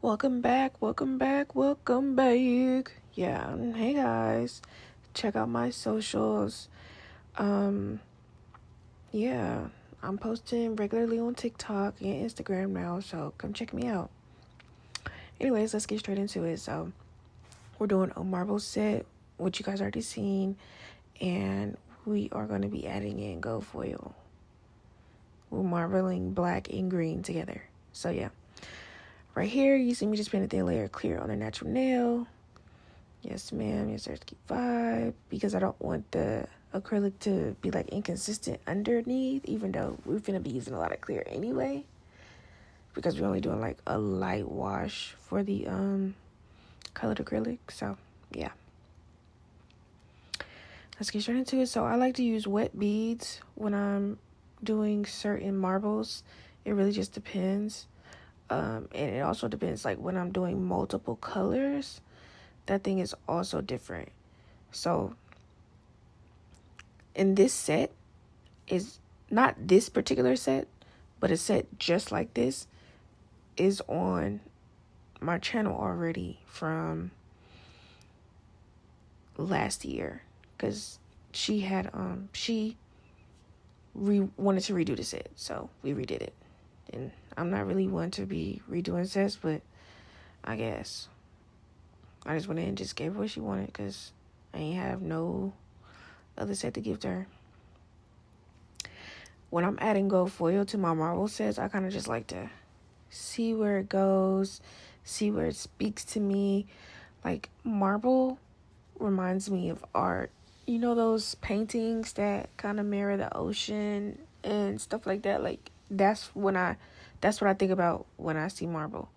Welcome back, welcome back, welcome back. Yeah, hey guys. Check out my socials. Um, yeah, I'm posting regularly on TikTok and Instagram now, so come check me out. Anyways, let's get straight into it. So, we're doing a marble set, which you guys already seen, and we are going to be adding in gold foil. We're marbling black and green together. So, yeah. Right here, you see me just paint a thin layer clear on a natural nail. Yes, ma'am. Yes, sir. Keep vibe. Because I don't want the acrylic to be like inconsistent underneath, even though we're going to be using a lot of clear anyway. Because we're only doing like a light wash for the colored acrylic. So, yeah. Let's get straight into it. So, I like to use wet beads when I'm doing certain marbles. It really just depends. And it also depends, like when I'm doing multiple colors, that thing is also different. So in this set is not this particular set, but a set just like this is on my channel already from last year, because she had wanted to redo the set, so we redid it. And I'm not really one to be redoing sets, but I guess I just went in and just gave her what she wanted, because I ain't have no other set to give to her. When I'm adding gold foil to my marble sets, I kind of just like to see where it goes, see where it speaks to me. Like, marble reminds me of art. You know those paintings that kind of mirror the ocean and stuff like that? Like, that's what I think about when I see marble.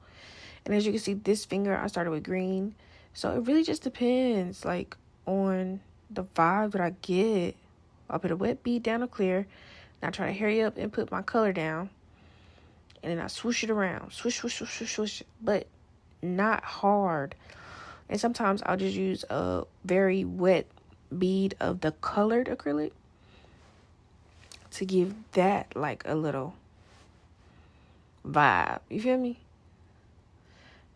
And as you can see, this finger, I started with green. So it really just depends, like, on the vibe that I get. I'll put a wet bead down to clear. And I try to hurry up and put my color down. And then I swoosh it around. Swoosh, swoosh, swoosh, swoosh, swoosh. But not hard. And sometimes I'll just use a very wet bead of the colored acrylic to give that, like, a little vibe. You feel me?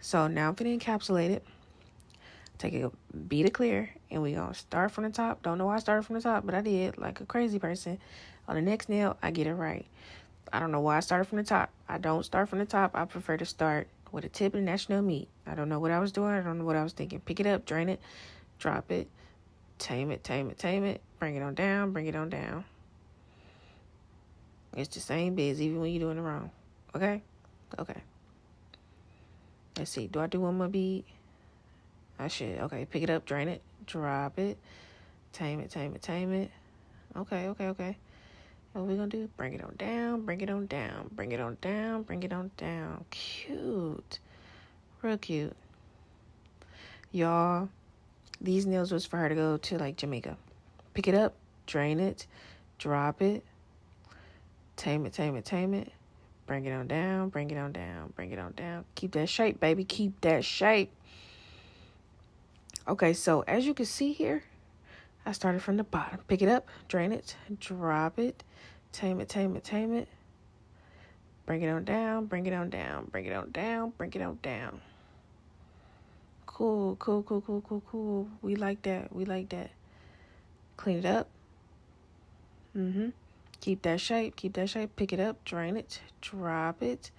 So now I'm going to encapsulate it. Take a bead of clear, and we're going to start from the top. Don't know why I started from the top, but I did, like a crazy person. On the next nail, I get it right. I don't know why I started from the top. I don't start from the top. I prefer to start with a tip and national meat. I don't know what I was doing. I don't know what I was thinking. Pick it up, drain it, drop it, tame it, tame it, tame it. Bring it on down, bring it on down. It's the same biz, even when you're doing it wrong. Okay? Okay. Let's see. Do I do one more bead? I should. Okay, pick it up, drain it, drop it, tame it, tame it, tame it. Okay. What we gonna do? Bring it on down, bring it on down, bring it on down, bring it on down. Cute. Real cute. Y'all, these nails was for her to go to, like, Jamaica. Pick it up, drain it, drop it, tame it, tame it, tame it. Bring it on down, bring it on down, bring it on down. Keep that shape, baby. Keep that shape. Okay, so as you can see here, I started from the bottom. Pick it up, drain it, drop it, tame it, tame it, tame it. Bring it on down, bring it on down, bring it on down, bring it on down. Cool. We like that. Clean it up. Keep that shape. Pick it up, drain it, drop it,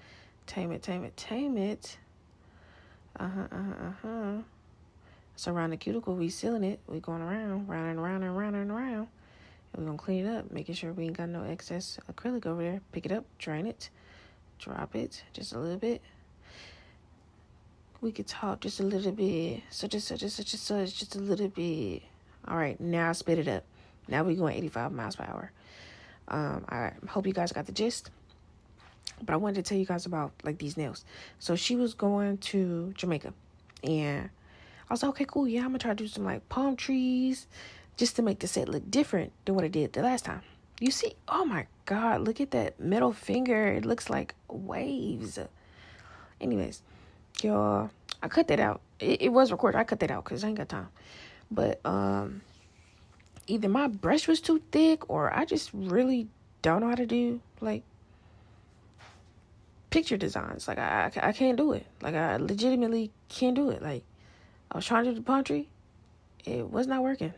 tame it, tame it, tame it. So around the cuticle, we sealing it. We going around, round and around and around and around. And we're going to clean it up, making sure we ain't got no excess acrylic over there. Pick it up, drain it, drop it, just a little bit. We could talk just a little bit. Such and such, just a little bit. All right, now I spit it up. Now we're going 85 miles per hour. I hope you guys got the gist. But I wanted to tell you guys about, like, these nails. So she was going to Jamaica. And I was like, okay, cool. Yeah, I'm going to try to do some, like, palm trees just to make the set look different than what I did the last time. You see? Oh, my God. Look at that middle finger. It looks like waves. Anyways, y'all, I cut that out. It was recorded. I cut that out because I ain't got time. But either my brush was too thick or I just really don't know how to do, like picture designs. Like I can't do it. Like I legitimately can't do it. Like I was trying to do the palm tree, it was not working.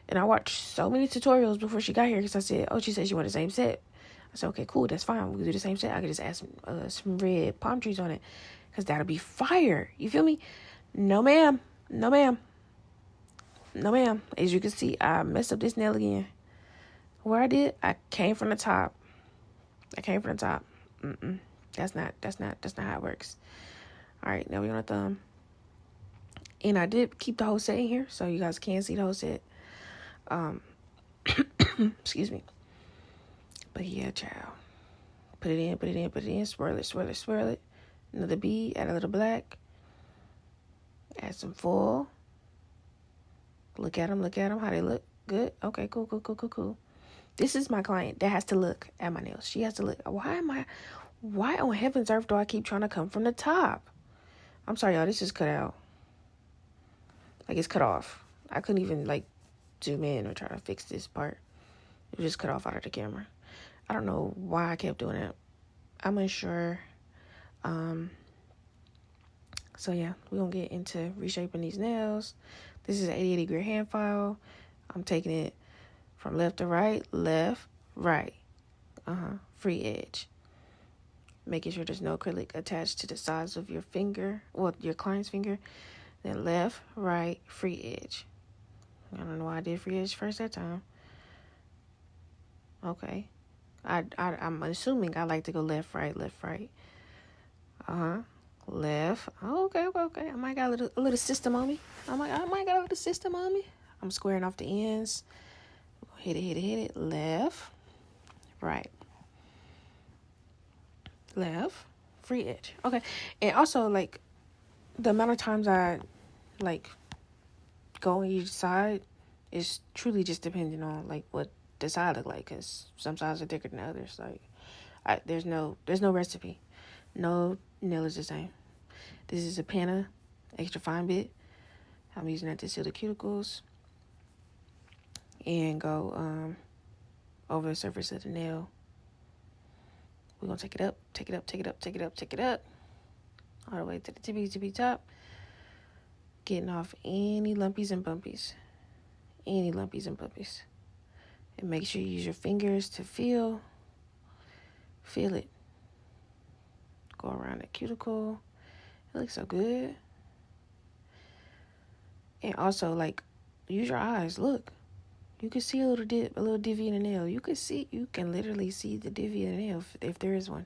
And I watched so many tutorials before she got here because I said, oh, she said she wanted the same set. I said, okay, cool, that's fine. We can do the same set. I could just add some red palm trees on it because that'll be fire. You feel me? No, ma'am. No, ma'am. No, ma'am. As you can see, I messed up this nail again. Where I did, I came from the top. That's not how it works. All right, now we're on a thumb. And I did keep the whole set in here so you guys can see the whole set. Excuse me. But yeah, child. Put it in, swirl it. Another bead, add a little black. Add some foil. Look at them, how they look. Good. Okay, cool. This is my client that has to look at my nails. She has to look. Why on heaven's earth do I keep trying to come from the top? I'm sorry, y'all, this is cut out. Like, it's cut off. I couldn't even, like, zoom in or try to fix this part. It was just cut off out of the camera. I don't know why I kept doing it. I'm unsure. So yeah, we're gonna get into reshaping these nails. This is an 80 degree hand file. I'm taking it from left to right, free edge. Making sure there's no acrylic attached to the sides of your finger, well, your client's finger. Then left, right, free edge. I don't know why I did free edge first that time. Okay. I'm assuming I like to go left, right. Left. Oh, okay. I might got a little system on me. I might got a little system on me. I'm squaring off the ends. Hit it. Left, right. Left, free edge. Okay. And also, like, the amount of times I, like, go on each side is truly just depending on, like, what the side look like, because some sides are thicker than others. Like, there's no recipe. No nail is the same. This is a Panna extra fine bit. I'm using that to seal the cuticles and go over the surface of the nail. We're gonna take it up all the way to the tippy top, getting off any lumpies and bumpies. And make sure you use your fingers to feel it. Go around the cuticle. It looks so good. And also, like, use your eyes. Look, you can see a little divvy in the nail. You can literally see the divvy in the nail if there is one.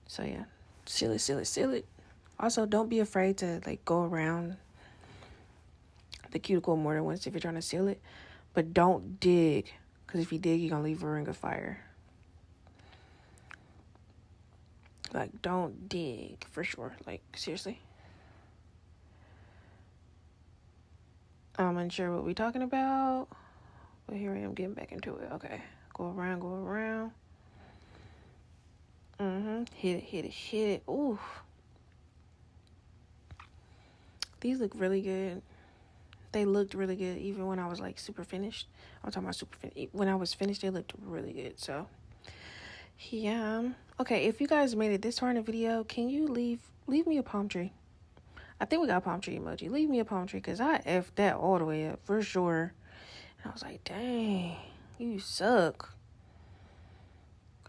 So yeah, seal it. Also, don't be afraid to, like, go around the cuticle more than once if you're trying to seal it. But don't dig, because if you dig, you're going to leave a ring of fire. Like, don't dig, for sure. Like, seriously. I'm unsure what we're talking about, but here I am getting back into it. Okay, go around. Hit it. Ooh. These look really good. They looked really good even when I was, like, super finished. I'm talking about super finished. When I was finished, they looked really good. So, yeah. Okay, if you guys made it this far in the video, can you leave me a palm tree? I think we got a palm tree emoji. Leave me a palm tree, because I F'd that all the way up, for sure. And I was like, dang, you suck.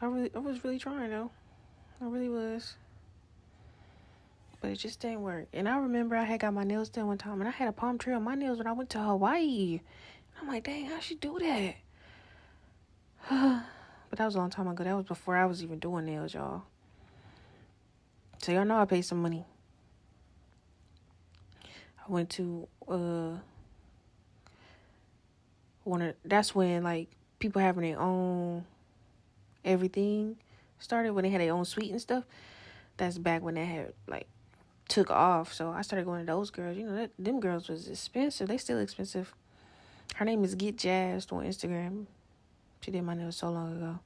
I was really trying, though. I really was. But it just didn't work. And I remember I had got my nails done one time, and I had a palm tree on my nails when I went to Hawaii. I'm like, dang, how'd she do that? But that was a long time ago. That was before I was even doing nails, y'all. So y'all know I paid some money. I went to that's when, like, people having their own everything started, when they had their own suite and stuff. That's back when they had, like, took off. So I started going to those girls. You know, them girls was expensive. They still expensive. Her name is Get Jazzed on Instagram. She did my nails so long ago,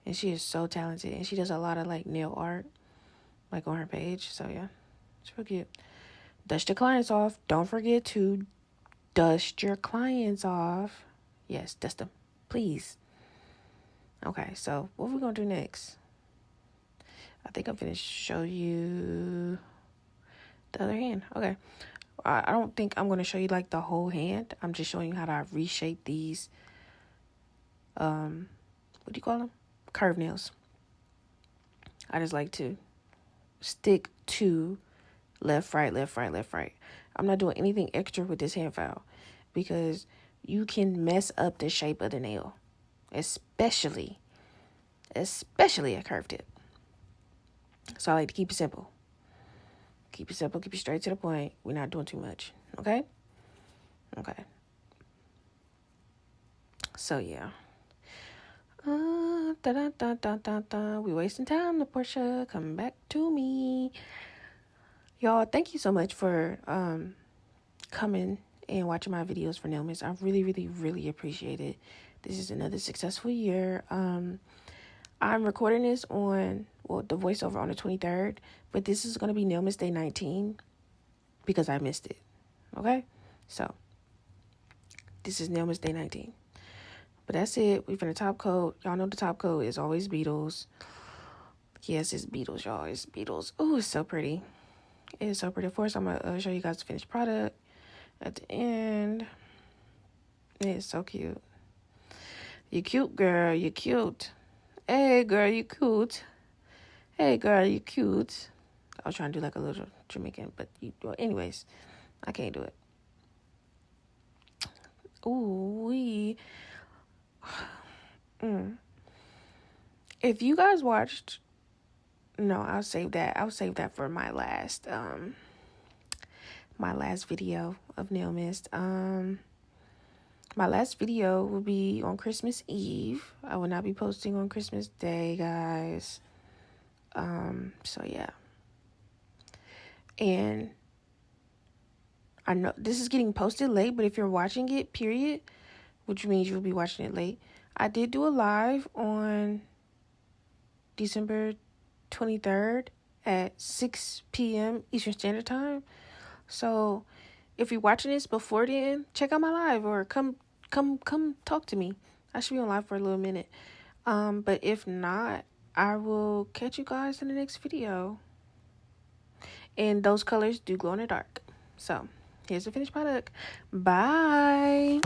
and she is so talented, and she does a lot of, like, nail art, like, on her page. So yeah, it's real cute. Dust your clients off. Don't forget to dust your clients off. Yes, dust them, please. Okay, so what we gonna do next? I think I'm finna show you the other hand. Okay. I don't think I'm gonna show you like the whole hand. I'm just showing you how to reshape these what do you call them? Curved nails. I just like to stick to left, right, left, right, left, right. I'm not doing anything extra with this hand file because you can mess up the shape of the nail, especially a curved tip. So I like to keep it simple. Keep it simple, keep it straight to the point. We're not doing too much, okay? Okay. So yeah. We wasting time, Portia. Come back to me. Y'all, thank you so much for coming and watching my videos for Nailmas. I really, really, really appreciate it. This is another successful year. I'm recording this on, well, the voiceover on the 23rd, but this is going to be Nailmas Day 19 because I missed it. Okay? So, this is Nailmas Day 19. But that's it. We finna top coat. Y'all know the top coat is always Beetles. Yes, it's Beetles, y'all. It's Beetles. Oh, it's so pretty. It is so pretty. Of course, I'm going to show you guys the finished product at the end. It is so cute. You cute, girl. You cute. Hey, girl, you cute. Hey, girl, you cute. I was trying to do like a little Jamaican, but well, anyways, I can't do it. Ooh, If you guys watched, no, I'll save that. I'll save that for my last video of Nailmas. My last video will be on Christmas Eve. I will not be posting on Christmas Day, guys. So yeah. And I know this is getting posted late, but if you're watching it, period, which means you'll be watching it late, I did do a live on December 23rd at 6 p.m. Eastern Standard Time. So if you're watching this before then, check out my live or come talk to me. I should be on live for a little minute. But if not, I will catch you guys in the next video. And those colors do glow in the dark. So here's the finished product. Bye.